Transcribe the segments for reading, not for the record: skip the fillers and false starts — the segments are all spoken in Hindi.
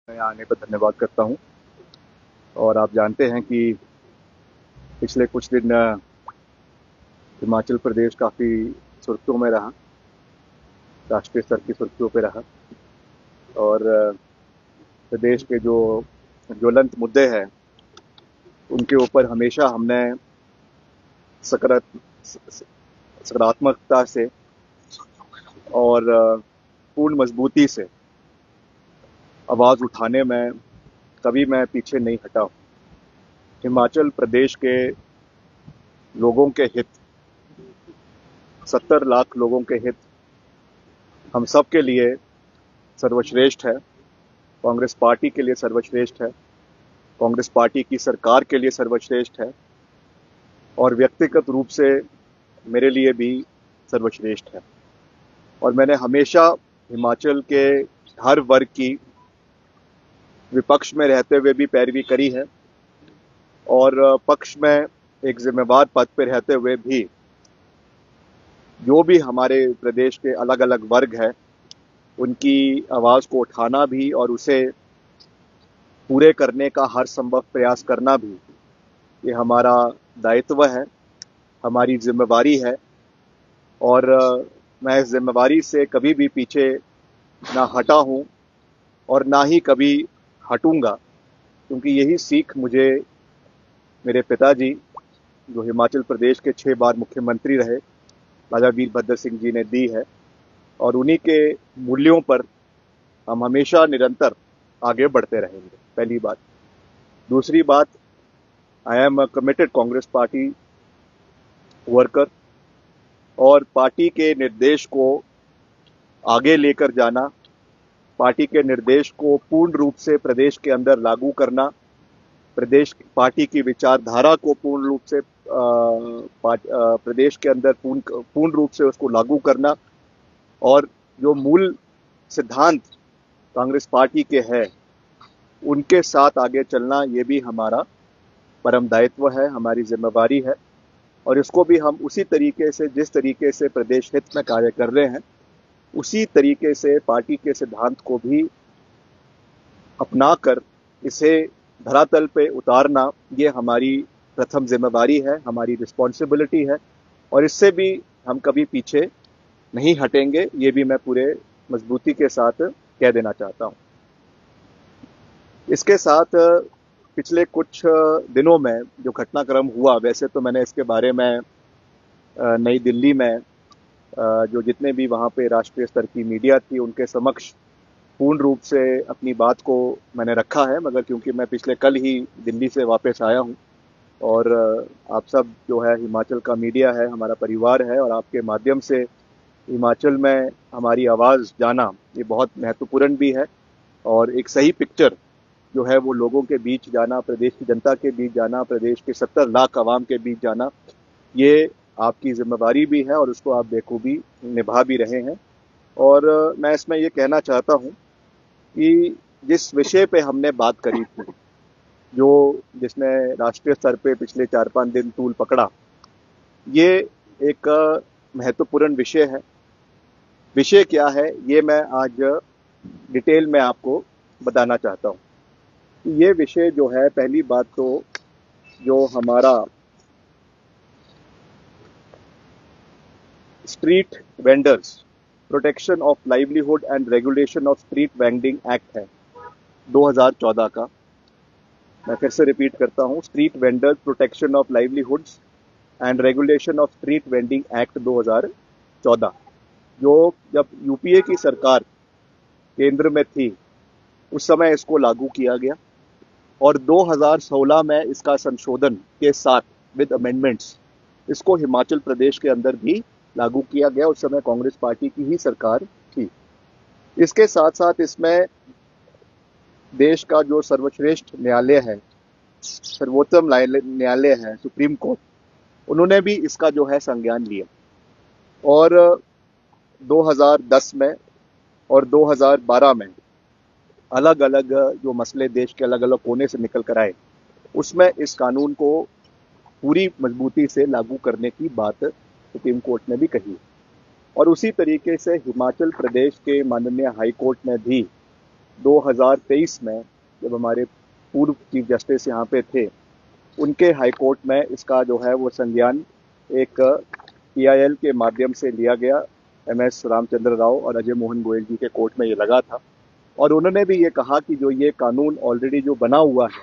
यहाँ आने पर धन्यवाद करता हूँ। और आप जानते हैं कि पिछले कुछ दिन हिमाचल प्रदेश काफ़ी सुर्खियों में रहा, राष्ट्रीय स्तर की सुर्खियों पे रहा। और प्रदेश के जो ज्वलंत मुद्दे हैं उनके ऊपर हमेशा हमने सकारात्मकता से और पूर्ण मजबूती से आवाज़ उठाने में कभी मैं पीछे नहीं हटा हूँ। हिमाचल प्रदेश के लोगों के हित, 70 लाख लोगों के हित हम सब के लिए सर्वश्रेष्ठ है। कांग्रेस पार्टी के लिए सर्वश्रेष्ठ है, कांग्रेस पार्टी की सरकार के लिए सर्वश्रेष्ठ है और व्यक्तिगत रूप से मेरे लिए भी सर्वश्रेष्ठ है। और मैंने हमेशा हिमाचल के हर वर्ग की विपक्ष में रहते हुए भी पैरवी करी है और पक्ष में एक जिम्मेवार पद पर रहते हुए भी जो भी हमारे प्रदेश के अलग अलग वर्ग है उनकी आवाज़ को उठाना भी और उसे पूरे करने का हर संभव प्रयास करना भी ये हमारा दायित्व है, हमारी जिम्मेवारी है। और मैं इस जिम्मेवारी से कभी भी पीछे ना हटा हूँ और ना ही कभी हटूंगा, क्योंकि यही सीख मुझे मेरे पिताजी जो हिमाचल प्रदेश के 6 बार मुख्यमंत्री रहे, राजा वीरभद्र सिंह जी ने दी है। और उन्हीं के मूल्यों पर हम हमेशा निरंतर आगे बढ़ते रहेंगे, पहली बात। दूसरी बात, I am a committed Congress party worker और पार्टी के निर्देश को आगे लेकर जाना, पार्टी के निर्देश को पूर्ण रूप से प्रदेश के अंदर लागू करना, प्रदेश पार्टी की विचारधारा को पूर्ण रूप से प्रदेश के अंदर पूर्ण रूप से उसको लागू करना और जो मूल सिद्धांत कांग्रेस पार्टी के हैं उनके साथ आगे चलना, ये भी हमारा परम दायित्व है, हमारी जिम्मेवारी है। और इसको भी हम उसी तरीके से, जिस तरीके से प्रदेश हित में कार्य कर रहे हैं, उसी तरीके से पार्टी के सिद्धांत को भी अपनाकर इसे धरातल पे उतारना, ये हमारी प्रथम जिम्मेवारी है, हमारी रिस्पॉन्सिबिलिटी है। और इससे भी हम कभी पीछे नहीं हटेंगे, ये भी मैं पूरे मजबूती के साथ कह देना चाहता हूँ। इसके साथ पिछले कुछ दिनों में जो घटनाक्रम हुआ, वैसे तो मैंने इसके बारे में नई दिल्ली में जो जितने भी वहाँ पे राष्ट्रीय स्तर की मीडिया थी उनके समक्ष पूर्ण रूप से अपनी बात को मैंने रखा है, मगर क्योंकि मैं पिछले कल ही दिल्ली से वापस आया हूँ और आप सब जो है हिमाचल का मीडिया है, हमारा परिवार है और आपके माध्यम से हिमाचल में हमारी आवाज़ जाना ये बहुत महत्वपूर्ण भी है। और एक सही पिक्चर जो है वो लोगों के बीच जाना, प्रदेश की जनता के बीच जाना, प्रदेश के 70 लाख आवाम के बीच जाना, ये आपकी जिम्मेवारी भी है और उसको आप बेखूबी निभा भी रहे हैं। और मैं इसमें ये कहना चाहता हूँ कि जिस विषय पे हमने बात करी थी, जो जिसने राष्ट्रीय स्तर पे पिछले 4-5 दिन तूल पकड़ा, ये एक महत्वपूर्ण विषय है। विषय क्या है ये मैं आज डिटेल में आपको बताना चाहता हूँ। ये विषय जो है, पहली बात तो जो हमारा street vendors protection of livelihood and regulation of street vending act है 2014 का। मैं फिर से रिपीट करता हूँ, street vendors protection of livelihoods and regulation of street vending act 2014, जो जब यूपीए की सरकार केंद्र में थी उस समय इसको लागू किया गया और 2016 में इसका संशोधन के साथ विद अमेंडमेंट्स इसको हिमाचल प्रदेश के अंदर भी लागू किया गया। उस समय कांग्रेस पार्टी की ही सरकार थी। इसके साथ साथ इसमें देश का जो सर्वश्रेष्ठ न्यायालय है, सर्वोच्चतम न्यायालय है, सुप्रीम कोर्ट, उन्होंने भी इसका जो है संज्ञान लिया और 2010 में और 2012 में अलग अलग जो मसले देश के अलग अलग कोने से निकल कर आए, उसमें इस कानून को पूरी मजबूती से लागू करने की बात सुप्रीम कोर्ट ने भी कही। और उसी तरीके से हिमाचल प्रदेश के माननीय हाई कोर्ट ने भी 2023 में जब हमारे पूर्व चीफ जस्टिस यहाँ पे थे, उनके हाई कोर्ट में इसका जो है वो संज्ञान एक PIL के माध्यम से लिया गया। MS रामचंद्र राव और अजय मोहन गोयल जी के कोर्ट में ये लगा था और उन्होंने भी ये कहा कि जो ये कानून ऑलरेडी जो बना हुआ है,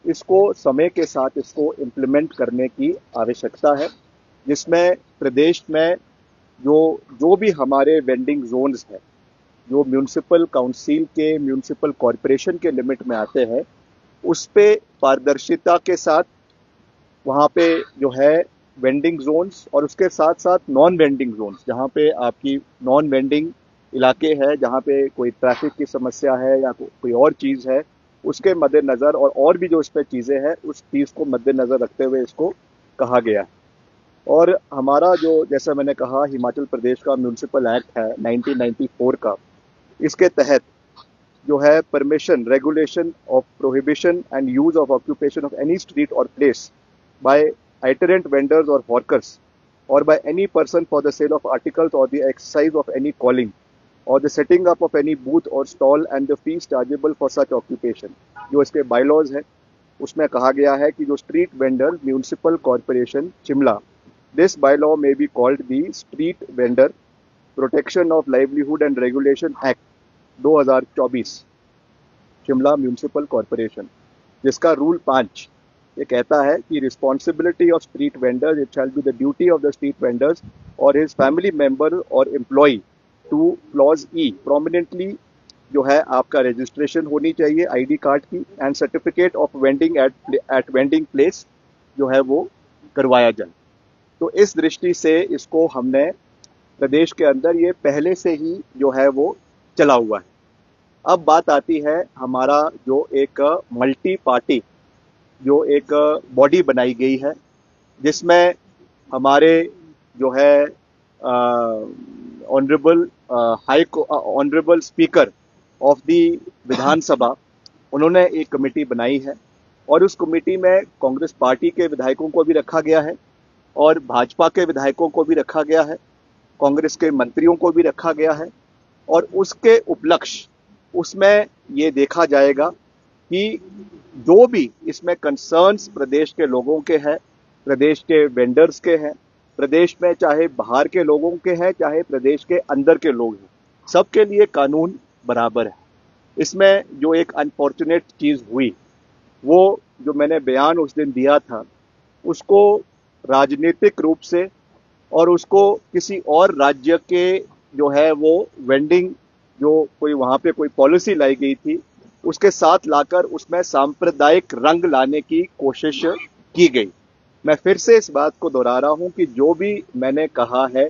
इसको समय के साथ इसको इम्प्लीमेंट करने की आवश्यकता है, जिसमें प्रदेश में जो जो भी हमारे वेंडिंग जोन्स हैं, जो म्यूनिसिपल काउंसिल के, म्यूनिसिपल कॉरपोरेशन के लिमिट में आते हैं, उस पे पारदर्शिता के साथ वहाँ पे जो है वेंडिंग जोन्स और उसके साथ साथ नॉन वेंडिंग जोन्स, जहाँ पे आपकी नॉन वेंडिंग इलाके हैं, जहाँ पे कोई ट्रैफिक की समस्या है या कोई और चीज़ है, उसके मद्देनज़र और भी जो इस पर चीज़ें हैं, उस चीज़ को मद्देनज़र रखते हुए इसको कहा गया है। और हमारा जो, जैसा मैंने कहा, हिमाचल प्रदेश का म्यूनिसिपल एक्ट है 1994 का, इसके तहत जो है permission, regulation of prohibition and use of occupation of any street और place by itinerant vendors or hawkers or by any person for the sale of articles or the exercise of any calling or the setting up of any booth or stall and the fees chargeable for such occupation। जो इसके बायलॉज है उसमें कहा गया है कि जो street vendor municipal corporation Shimla, this bylaw may be called the street vendor protection of livelihood and regulation act 2024 Shimla municipal corporation, जिसका रूल 5 ये कहता है कि responsibility of street vendors, it shall be the duty of the street vendors और हिज फैमिली मेंबर और employ to clause E prominently जो है आपका रजिस्ट्रेशन होनी चाहिए ID कार्ड की and certificate of vending eight vending place जो है वो करवाया जाए। तो इस दृष्टि से इसको हमने प्रदेश के अंदर ये पहले से ही जो है वो चला हुआ है। अब बात आती है हमारा जो एक मल्टी पार्टी जो एक बॉडी बनाई गई है, जिसमें हमारे जो है ऑनरेबल स्पीकर ऑफ दी विधानसभा, उन्होंने एक कमेटी बनाई है और उस कमेटी में कांग्रेस पार्टी के विधायकों को भी रखा गया है और भाजपा के विधायकों को भी रखा गया है, कांग्रेस के मंत्रियों को भी रखा गया है। और उसके उपलक्ष्य उसमें ये देखा जाएगा कि जो भी इसमें कंसर्न्स प्रदेश के लोगों के हैं, प्रदेश के वेंडर्स के हैं, प्रदेश में चाहे बाहर के लोगों के हैं, चाहे प्रदेश के अंदर के लोग हैं, सबके लिए कानून बराबर है। इसमें जो एक अनफॉर्चुनेट चीज़ हुई, वो जो मैंने बयान उस दिन दिया था, उसको राजनीतिक रूप से और उसको किसी और राज्य के जो है वो वेंडिंग, जो कोई वहाँ पे कोई पॉलिसी लाई गई थी, उसके साथ लाकर उसमें सांप्रदायिक रंग लाने की कोशिश की गई। मैं फिर से इस बात को दोहरा रहा हूं कि जो भी मैंने कहा है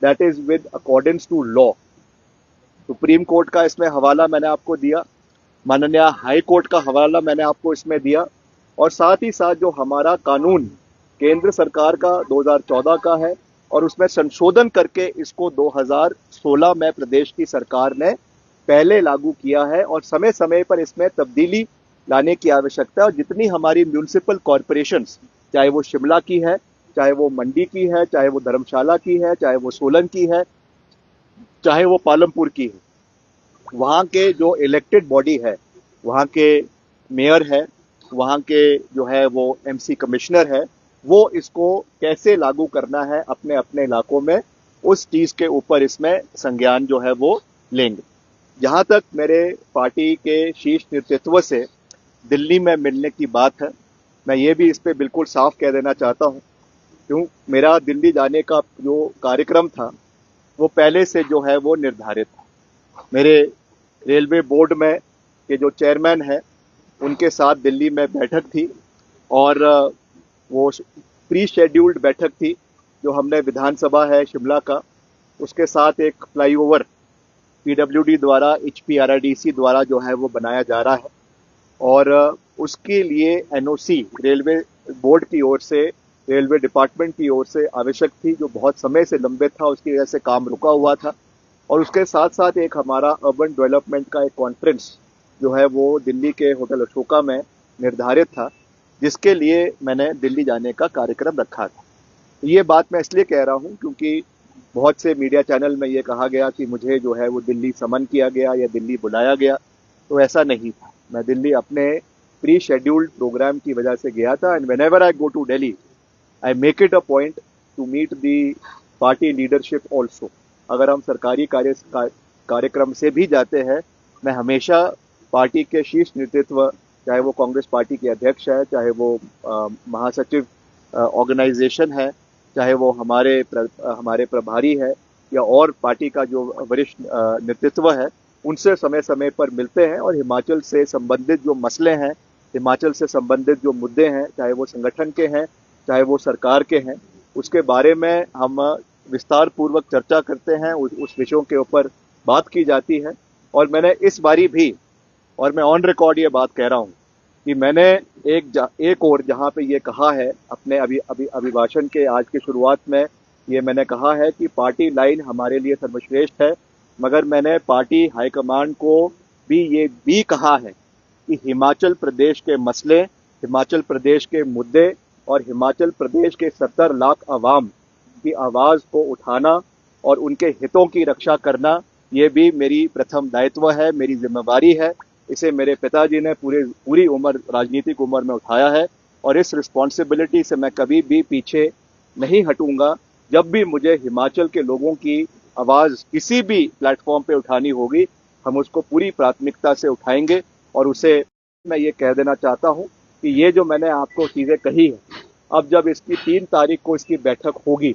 that is with accordance to law. Supreme court का इसमें हवाला मैंने आपको दिया, माननीय हाई कोर्ट का हवाला मैंने आपको इसमें दिया, और साथ ही साथ जो हमारा कानून केंद्र सरकार का 2014 का है और उसमें संशोधन करके इसको 2016 में प्रदेश की सरकार ने पहले लागू किया है और समय समय पर इसमें तब्दीली लाने की आवश्यकता है। और जितनी हमारी म्यूनिसिपल कॉरपोरेशंस, चाहे वो शिमला की है, चाहे वो मंडी की है, चाहे वो धर्मशाला की है, चाहे वो सोलन की है, चाहे वो पालमपुर की है, वहाँ के जो इलेक्टेड बॉडी है, वहाँ के मेयर है, वहाँ के जो है वो MC कमिश्नर है, वो इसको कैसे लागू करना है अपने अपने इलाकों में, उस चीज़ के ऊपर इसमें संज्ञान जो है वो लेंगे। जहाँ तक मेरे पार्टी के शीर्ष नेतृत्व से दिल्ली में मिलने की बात है, मैं ये भी इस पे बिल्कुल साफ कह देना चाहता हूँ, क्यों मेरा दिल्ली जाने का जो कार्यक्रम था वो पहले से जो है वो निर्धारित था। मेरे रेलवे बोर्ड में के जो चेयरमैन हैं उनके साथ दिल्ली में बैठक थी और वो प्री शेड्यूल्ड बैठक थी जो हमने विधानसभा है शिमला का, उसके साथ एक फ्लाईओवर PWD द्वारा HPRDC द्वारा जो है वो बनाया जा रहा है और उसके लिए NOC रेलवे बोर्ड की ओर से, रेलवे डिपार्टमेंट की ओर से आवश्यक थी, जो बहुत समय से लंबित था, उसकी वजह से काम रुका हुआ था। और उसके साथ साथ एक हमारा अर्बन डेवलपमेंट का एक कॉन्फ्रेंस जो है वो दिल्ली के होटल अशोका में निर्धारित था, जिसके लिए मैंने दिल्ली जाने का कार्यक्रम रखा था। ये बात मैं इसलिए कह रहा हूँ क्योंकि बहुत से मीडिया चैनल में ये कहा गया कि मुझे जो है वो दिल्ली समन किया गया या दिल्ली बुलाया गया। तो ऐसा नहीं था। मैं दिल्ली अपने प्री शेड्यूल्ड प्रोग्राम की वजह से गया था, and whenever I go to Delhi I make it a point to meet the party leadership also. अगर हम सरकारी कार्यक्रम से भी जाते हैं, मैं हमेशा पार्टी के शीर्ष नेतृत्व, चाहे वो कांग्रेस पार्टी के अध्यक्ष है, चाहे वो महासचिव ऑर्गेनाइजेशन है, चाहे वो हमारे प्रभारी है, या और पार्टी का जो वरिष्ठ नेतृत्व है, उनसे समय समय पर मिलते हैं और हिमाचल से संबंधित जो मसले हैं, हिमाचल से संबंधित जो मुद्दे हैं, चाहे वो संगठन के हैं, चाहे वो सरकार के हैं, उसके बारे में हम विस्तार पूर्वक चर्चा करते हैं, उस विषयों के ऊपर बात की जाती है। और मैंने इस बारी भी, और मैं ऑन रिकॉर्ड ये बात कह रहा हूँ कि मैंने एक और जहाँ पे ये कहा है अपने अभिभाषण के आज की शुरुआत में, ये मैंने कहा है कि पार्टी लाइन हमारे लिए सर्वश्रेष्ठ है, मगर मैंने पार्टी हाईकमांड को भी ये भी कहा है कि हिमाचल प्रदेश के मसले, हिमाचल प्रदेश के मुद्दे और हिमाचल प्रदेश के 70 लाख अवाम की आवाज़ को उठाना और उनके हितों की रक्षा करना, ये भी मेरी प्रथम दायित्व है, मेरी जिम्मेवारी है। इसे मेरे पिताजी ने पूरी उम्र, राजनीतिक उम्र में उठाया है, और इस रिस्पॉन्सिबिलिटी से मैं कभी भी पीछे नहीं हटूंगा। जब भी मुझे हिमाचल के लोगों की आवाज़ किसी भी प्लेटफॉर्म पे उठानी होगी, हम उसको पूरी प्राथमिकता से उठाएंगे। और उसे मैं ये कह देना चाहता हूँ कि ये जो मैंने आपको चीज़ें कही है, अब जब इसकी 3 तारीख को इसकी बैठक होगी,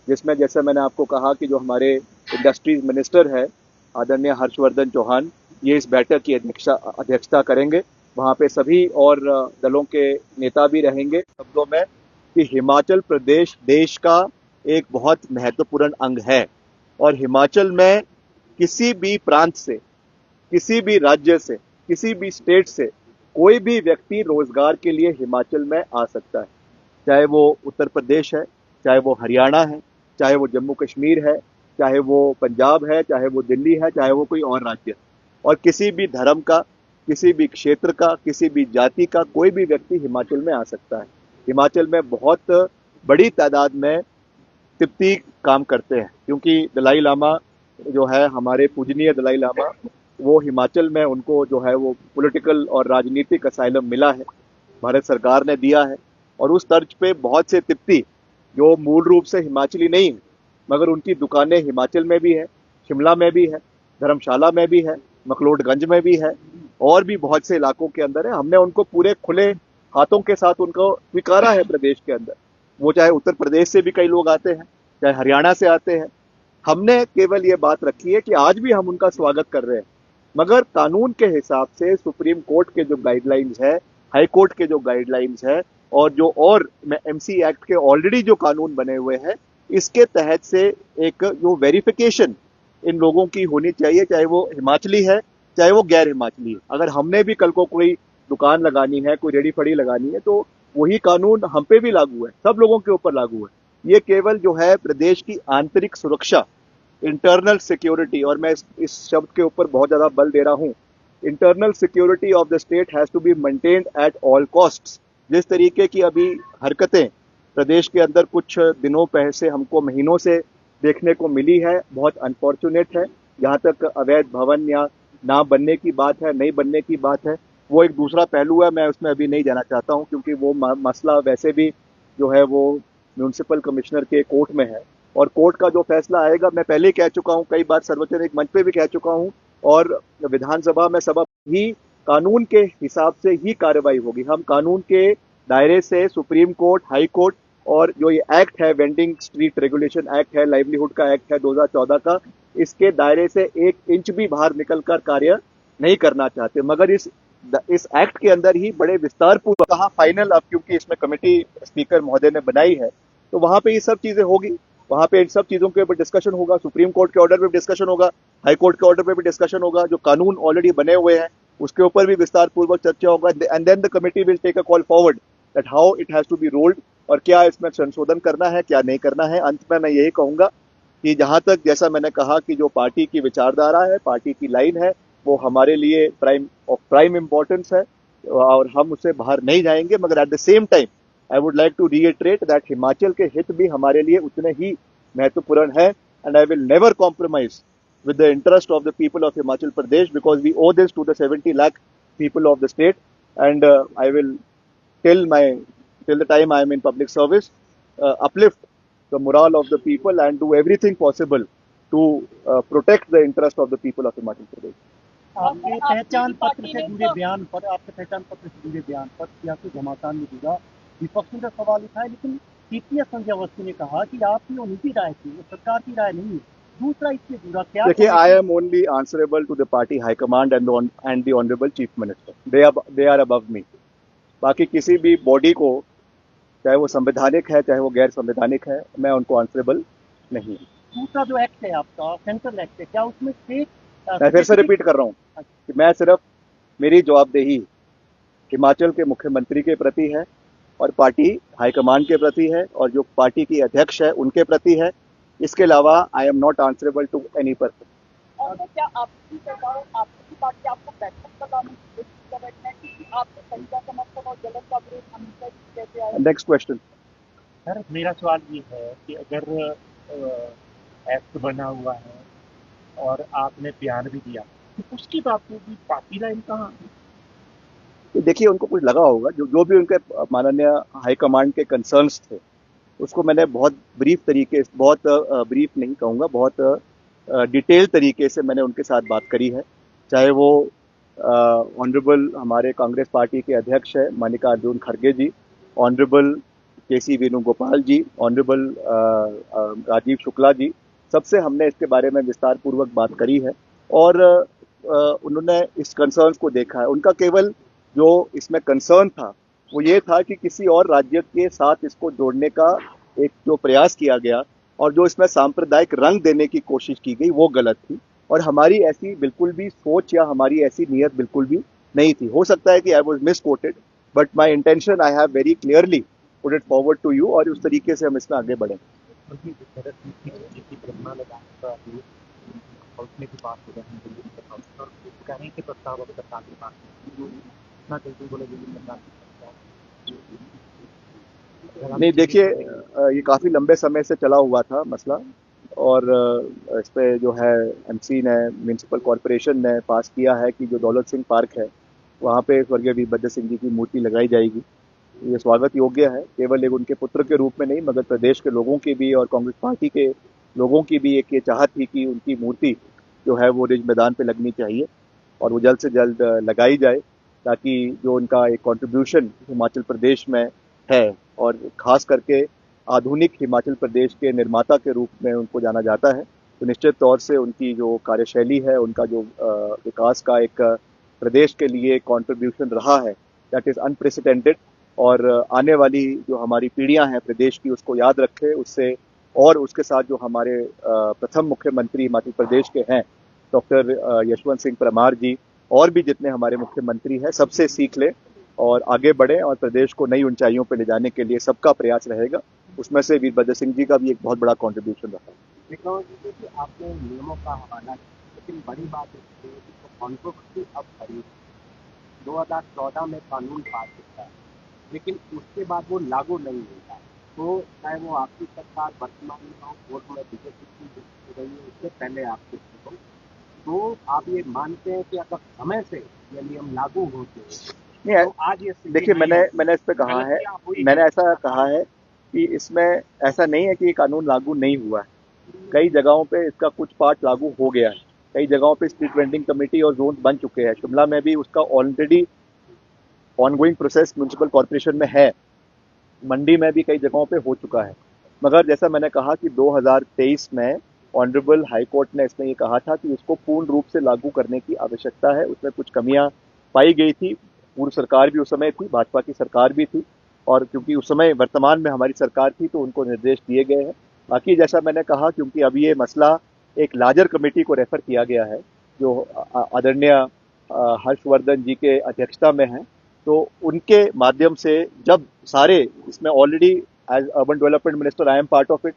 जिसमें जैसे मैंने आपको कहा कि जो हमारे इंडस्ट्रीज मिनिस्टर है आदरणीय हर्षवर्धन चौहान, ये इस बैठक की अध्यक्षता करेंगे। वहाँ पे सभी और दलों के नेता भी रहेंगे। शब्दों में कि हिमाचल प्रदेश देश का एक बहुत महत्वपूर्ण अंग है, और हिमाचल में किसी भी प्रांत से, किसी भी राज्य से, किसी भी स्टेट से कोई भी व्यक्ति रोजगार के लिए हिमाचल में आ सकता है। चाहे वो उत्तर प्रदेश है, चाहे वो हरियाणा है, चाहे वो जम्मू कश्मीर है, चाहे वो पंजाब है, चाहे वो दिल्ली है, चाहे वो कोई और राज्य है। और किसी भी धर्म का, किसी भी क्षेत्र का, किसी भी जाति का कोई भी व्यक्ति हिमाचल में आ सकता है। हिमाचल में बहुत बड़ी तादाद में तिब्बती काम करते हैं, क्योंकि दलाई लामा जो है, हमारे पूजनीय दलाई लामा, वो हिमाचल में उनको जो है वो पॉलिटिकल और राजनीतिक असाइलम मिला है, भारत सरकार ने दिया है। और उस तर्ज पे बहुत से तिब्बती जो मूल रूप से हिमाचली नहीं है, मगर उनकी दुकानें हिमाचल में भी है, शिमला में भी है, धर्मशाला में भी है, मकलोडगंज में भी है, और भी बहुत से इलाकों के अंदर है। हमने उनको पूरे खुले हाथों के साथ उनको स्वीकारा है प्रदेश के अंदर। वो चाहे उत्तर प्रदेश से भी कई लोग आते हैं, चाहे हरियाणा से आते हैं। हमने केवल ये बात रखी है कि आज भी हम उनका स्वागत कर रहे हैं, मगर कानून के हिसाब से सुप्रीम कोर्ट के जो गाइडलाइंस है, हाई कोर्ट के जो गाइडलाइंस है, और जो और एमसी एक्ट के ऑलरेडी जो कानून बने हुए हैं, इसके तहत से एक जो वेरिफिकेशन इन लोगों की होनी चाहिए, चाहे वो हिमाचली है, चाहे वो गैर हिमाचली है। अगर हमने भी कल को कोई दुकान लगानी है, कोई रेडी फड़ी लगानी है, तो वही कानून हम पे भी लागू है, सब लोगों के ऊपर लागू है। ये केवल जो है प्रदेश की आंतरिक सुरक्षा, इंटरनल सिक्योरिटी, और मैं इस शब्द के ऊपर बहुत ज्यादा बल दे रहा हूं, internal security of the state has to be maintained at all costs. जिस तरीके की अभी हरकतें प्रदेश के अंदर कुछ दिनों पहले से, हमको महीनों से देखने को मिली है, बहुत अनफॉर्चुनेट है। जहां तक अवैध भवन या ना बनने की बात है, नहीं बनने की बात है, वो एक दूसरा पहलू है, मैं उसमें अभी नहीं जाना चाहता हूं, क्योंकि वो मसला वैसे भी जो है वो म्यूनिसिपल कमिश्नर के कोर्ट में है, और कोर्ट का जो फैसला आएगा, मैं पहले ही कह चुका हूं, कई बार सार्वजनिक मंच पे भी कह चुका हूं, और विधानसभा में सभा ही कानून के हिसाब से ही कार्रवाई होगी। हम कानून के दायरे से सुप्रीम कोर्ट, हाई कोर्ट, और जो ये एक्ट है, वेंडिंग स्ट्रीट रेगुलेशन एक्ट है, लाइवलीहुड का एक्ट है 2014 का, इसके दायरे से 1 इंच भी बाहर निकलकर कार्य नहीं करना चाहते। मगर इस एक्ट के अंदर ही बड़े विस्तार पूर्वक कहा फाइनल, अब क्योंकि इसमें कमेटी स्पीकर महोदय ने बनाई है, तो वहां पे ये सब चीजें होगी, वहां पे इन सब चीजों के ऊपर डिस्कशन होगा, सुप्रीम कोर्ट के ऑर्डर पे भी डिस्कशन होगा, हाई कोर्ट के ऑर्डर पे भी डिस्कशन होगा, जो कानून ऑलरेडी बने हुए हैं उसके ऊपर भी विस्तार पूर्वक चर्चा होगा, and then the committee will take a call forward that how it has to be rolled, और क्या इसमें संशोधन करना है, क्या नहीं करना है। अंत में मैं यही कहूंगा कि जहां तक, जैसा मैंने कहा कि जो पार्टी की विचारधारा है, पार्टी की लाइन है, वो हमारे लिए प्राइम इंपॉर्टेंस है, और हम उससे बाहर नहीं जाएंगे। मगर at the same time I would like to reiterate that Himachal के हित भी हमारे लिए उतने ही महत्वपूर्ण है, and I will never compromise with the interest of the people of Himachal Pradesh, because we owe this to the 70 lakh people of the state. And I will, till the time I am in public service, uplift the morale of the people and do everything possible to protect the interest of the people of Himachal Pradesh. आपके पहचान पत्र से जुड़े बयान पर, आपके पहचान पत्र से जुड़े बयान पर सियासी घमासान में जुड़ा विपक्ष ने सवाल उठाया, लेकिन सीपीएस संजय अवस्थी ने कहा कि आपकी उनकी राय थी, वो सरकार की राय नहीं है। दूसरा इससे जुड़ा क्या? देखिए, I am only answerable to the party high command and the honourable chief minister. They are above me. बाकी किसी भी बॉडी को, चाहे वो संवैधानिक है चाहे वो गैर संवैधानिक है, मैं उनको आंसरेबल नहीं। दूसरा जो एक्ट है आपका, सेंट्रल एक्ट है, क्या उसमें मैं फिर से रिपीट कर रहा हूँ कि मैं सिर्फ, मेरी जवाबदेही हिमाचल के मुख्यमंत्री के प्रति है और पार्टी हाईकमांड के प्रति है और जो पार्टी की अध्यक्ष है उनके प्रति है। इसके अलावा I am not answerable to any person. और क्या आपकी सरकार, आपकी पार्टी आपको बैठक लगाने की कोशिश कर रही है कि आपके संख्या समर्थन और जलन का विरोध हमेशा कैसे आए? Next question. सर, मेरा सवाल ये है कि अगर एक्ट बना हुआ है और आपने बयान भी दिया, तो उसकी बात होगी, पार्टी लाइन कहाँ? देखिए, उनको कुछ लगा होगा, जो भी उनके माननीय हाईकमांड के कंसर्न्स थे उसको मैंने बहुत ब्रीफ तरीके, बहुत ब्रीफ नहीं कहूँगा, बहुत डिटेल तरीके से मैंने उनके साथ बात करी है। चाहे वो ऑनरेबल हमारे कांग्रेस पार्टी के अध्यक्ष है मल्लिकार्जुन खड़गे जी, ऑनरेबल केसी वेणुगोपाल जी, ऑनरेबल राजीव शुक्ला जी, सबसे हमने इसके बारे में विस्तार पूर्वक बात करी है और उन्होंने इस कंसर्न्स को देखा है। उनका केवल जो इसमें कंसर्न था वो ये था कि किसी और राज्य के साथ इसको जोड़ने का एक जो प्रयास किया गया और जो इसमें सांप्रदायिक रंग देने की कोशिश की गई वो गलत थी और हमारी ऐसी बिल्कुल भी सोच या हमारी ऐसी नीयत बिल्कुल भी नहीं थी। हो सकता है कि I was misquoted, but my intention I have very clearly put it forward to you और उस तरीके से हम इसमें आगे बढ़ें। नहीं, देखिए, ये काफ़ी लंबे समय से चला हुआ था मसला और इस पे जो है एमसी ने, म्यूनसिपल कॉरपोरेशन ने पास किया है कि जो दौलत सिंह पार्क है वहाँ पे स्वर्गीय वीरभद्र सिंह जी की मूर्ति लगाई जाएगी। ये स्वागत योग्य है, केवल एक उनके पुत्र के रूप में नहीं मगर प्रदेश के लोगों की भी और कांग्रेस पार्टी के लोगों की भी एक ये चाहत थी कि उनकी मूर्ति जो है वो रिज मैदान पे लगनी चाहिए और वो जल्द से जल्द लगाई जाए ताकि जो उनका एक कंट्रीब्यूशन हिमाचल प्रदेश में है और ख़ास करके आधुनिक हिमाचल प्रदेश के निर्माता के रूप में उनको जाना जाता है, तो निश्चित तौर से उनकी जो कार्यशैली है, उनका जो विकास का एक प्रदेश के लिए कंट्रीब्यूशन रहा है, दैट इज़ अनप्रेसिडेंटेड और आने वाली जो हमारी पीढ़ियां हैं प्रदेश की उसको याद रखे उससे और उसके साथ जो हमारे प्रथम मुख्यमंत्री हिमाचल प्रदेश के हैं डॉक्टर यशवंत सिंह परमार जी और भी जितने हमारे मुख्यमंत्री हैं सबसे सीख ले और आगे बढ़े और प्रदेश को नई ऊंचाइयों पर ले जाने के लिए सबका प्रयास रहेगा। उसमें से वीरभद्र सिंह जी का भी एक बहुत बड़ा कंट्रीब्यूशन रहा। आपने नियमों का हवाला, लेकिन बड़ी बात है कंट्रोवर्सी अब खड़ी। 2014 में कानून पास होता है लेकिन उसके बाद वो लागू नहीं होता, तो चाहे वो आपकी सरकार वर्तमान में हो, पूर्व में बीजेपी की रही है, उससे पहले आपकी हो, तो आप ये मानते हैं कि अगर समय से ये नियम लागू होते नहीं, तो आज ये देखिए, मैंने इस पे कहा है, मैंने ऐसा कहा है कि इसमें ऐसा नहीं है कि ये कानून लागू नहीं हुआ है। कई जगहों पे इसका कुछ पार्ट लागू हो गया है, कई जगहों पे स्ट्रीट वेंडिंग कमेटी और जोन बन चुके हैं। शिमला में भी उसका already ongoing process municipal corporation में है, मंडी में भी कई जगहों पे हो चुका है। मगर जैसा मैंने कहा कि 2023 में ऑनरेबल हाई कोर्ट ने इसमें ये कहा था कि इसको पूर्ण रूप से लागू करने की आवश्यकता है। उसमें कुछ कमियां पाई गई थी, पूर्व सरकार भी उस समय थी, भाजपा की सरकार भी थी और क्योंकि उस समय वर्तमान में हमारी सरकार थी तो उनको निर्देश दिए गए हैं। बाकी जैसा मैंने कहा, क्योंकि अभी ये मसला एक लार्जर कमेटी को रेफर किया गया है जो आदरणीय हर्षवर्धन जी के अध्यक्षता में है, तो उनके माध्यम से जब सारे इसमें already as urban development minister I am part of it,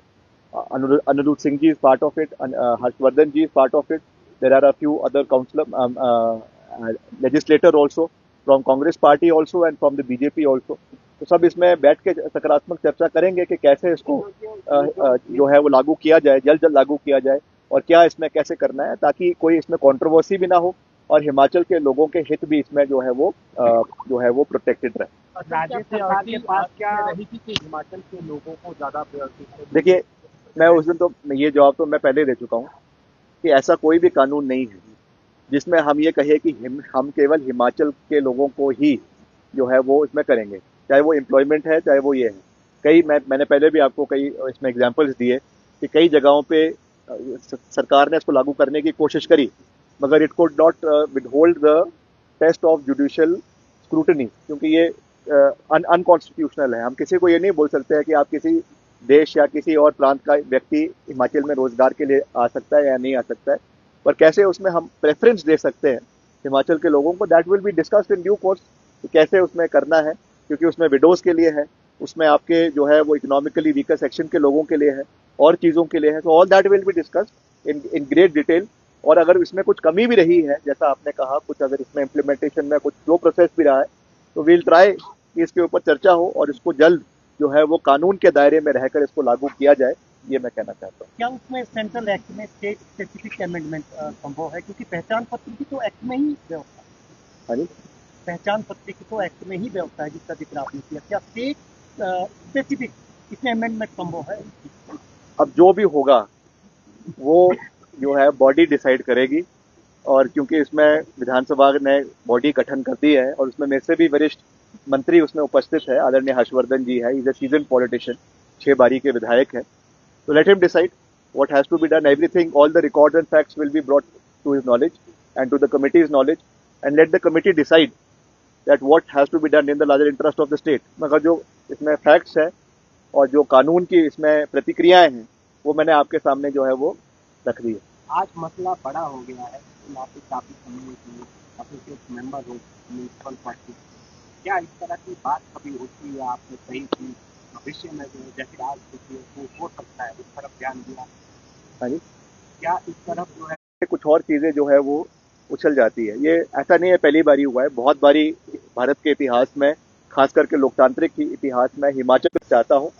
Anirudh Singh ji is part of it, and Harshvardhan ji is part of it. There are a few other legislator also from Congress party also and from the BJP also. तो सब इसमें बैठ के सकारात्मक चर्चा करेंगे कि कैसे इसको जो है वो लागू किया जाए, जल्द लागू किया जाए। और क्या इसमें कैसे करना है, ताकि कोई इसमें कंट्रोवर्सी भी ना हो और हिमाचल के लोगों के हित भी इसमें जो है वो प्रोटेक्टेड रहे। राज्य सरकार के पास क्या रहेगी कि हिमाचल के लोगों को ज्यादा प्रायोरिटी? देखिए, मैं उस दिन तो ये जवाब तो मैं पहले दे चुका हूँ कि ऐसा कोई भी कानून नहीं है जिसमें हम ये कहे कि हम केवल हिमाचल के लोगों को ही जो है वो इसमें करेंगे, चाहे वो एम्प्लॉयमेंट है, चाहे वो ये है। मैंने पहले भी आपको कई इसमें एग्जांपल्स दिए कि कई जगहों पे सरकार ने इसको लागू करने की कोशिश करी, मगर it could not withhold the test of judicial scrutiny, क्योंकि ये अनकॉन्स्टिट्यूशनल है। हम किसी को ये नहीं बोल सकते हैं कि आप किसी देश या किसी और प्रांत का व्यक्ति हिमाचल में रोजगार के लिए आ सकता है या नहीं आ सकता है, पर कैसे उसमें हम प्रेफरेंस दे सकते हैं हिमाचल के लोगों को, that will be discussed in due course, कैसे उसमें करना है, क्योंकि उसमें विडोज के लिए है, उसमें आपके जो है वो इकोनॉमिकली वीकर सेक्शन के लोगों के लिए है और चीज़ों के लिए है। तो all that will be discussed in great detail. और अगर इसमें कुछ कमी भी रही है, जैसा आपने कहा, कुछ अगर इसमें इम्प्लीमेंटेशन में कुछ स्लो प्रोसेस भी रहा है, तो वील ट्राई कि इसके ऊपर चर्चा हो और इसको जल्द जो है वो कानून के दायरे में रहकर इसको लागू किया जाए, ये मैं कहना चाहता हूँ। क्या उसमें सेंट्रल एक्ट में स्टेट स्पेसिफिक अमेंडमेंट संभव है, क्योंकि पहचान पत्र की तो एक्ट में ही व्यवस्था है? हाँ जी, पहचान पत्र की तो एक्ट में ही व्यवस्था है जिसका जिक्र आपने किया, क्या स्टेट स्पेसिफिक इसमें अमेंडमेंट संभव है? अब जो भी होगा वो जो है बॉडी डिसाइड करेगी, और क्योंकि इसमें विधानसभा ने बॉडी गठन कर दी है और उसमें मेरे से भी वरिष्ठ मंत्री उसमें उपस्थित है, आदरणीय हर्षवर्धन जी है, इज ए सीजन पॉलिटिशियन, 6 बारी के विधायक है, तो let him decide what has to be done. Everything, all the records and facts will be brought to his knowledge and to the committee's knowledge, and let the committee decide that what has to be done in the larger interest of the state. मगर जो इसमें फैक्ट्स है और जो कानून की इसमें प्रतिक्रियाएं हैं वो मैंने आपके सामने जो है वो रख दी है। आज मसला बड़ा हो गया है, आप काफी समय से एसोसिएट मेंबर हो म्यूनसिपल पार्टी, क्या इस तरह की बात कभी होती है आपने कही कि भविष्य में जो जैसे आज हो सकता है, इस तरफ ध्यान दिया? हाँ जी, क्या इस तरफ जो है कुछ और चीजें जो है वो उछल जाती है, ये ऐसा नहीं है पहली बारी हुआ है, बहुत बारी भारत के इतिहास में, खास करके लोकतांत्रिक इतिहास में हिमाचल चाहता हूँ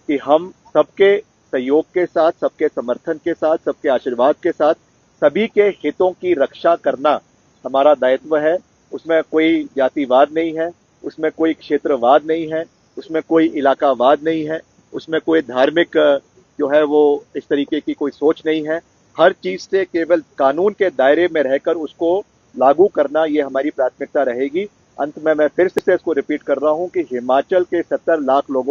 कि हम सबके सहयोग के साथ, सबके समर्थन के साथ, सबके आशीर्वाद के साथ सभी के हितों की रक्षा करना हमारा दायित्व है। उसमें कोई जातिवाद नहीं है, उसमें कोई क्षेत्रवाद नहीं है, उसमें कोई इलाकावाद नहीं है, उसमें कोई धार्मिक जो है वो इस तरीके की कोई सोच नहीं है। हर चीज से केवल कानून के दायरे में रहकर उसको लागू करना, ये हमारी प्राथमिकता रहेगी। अंत में मैं फिर से इसको रिपीट कर रहा हूं कि हिमाचल के 70 लाख लोगों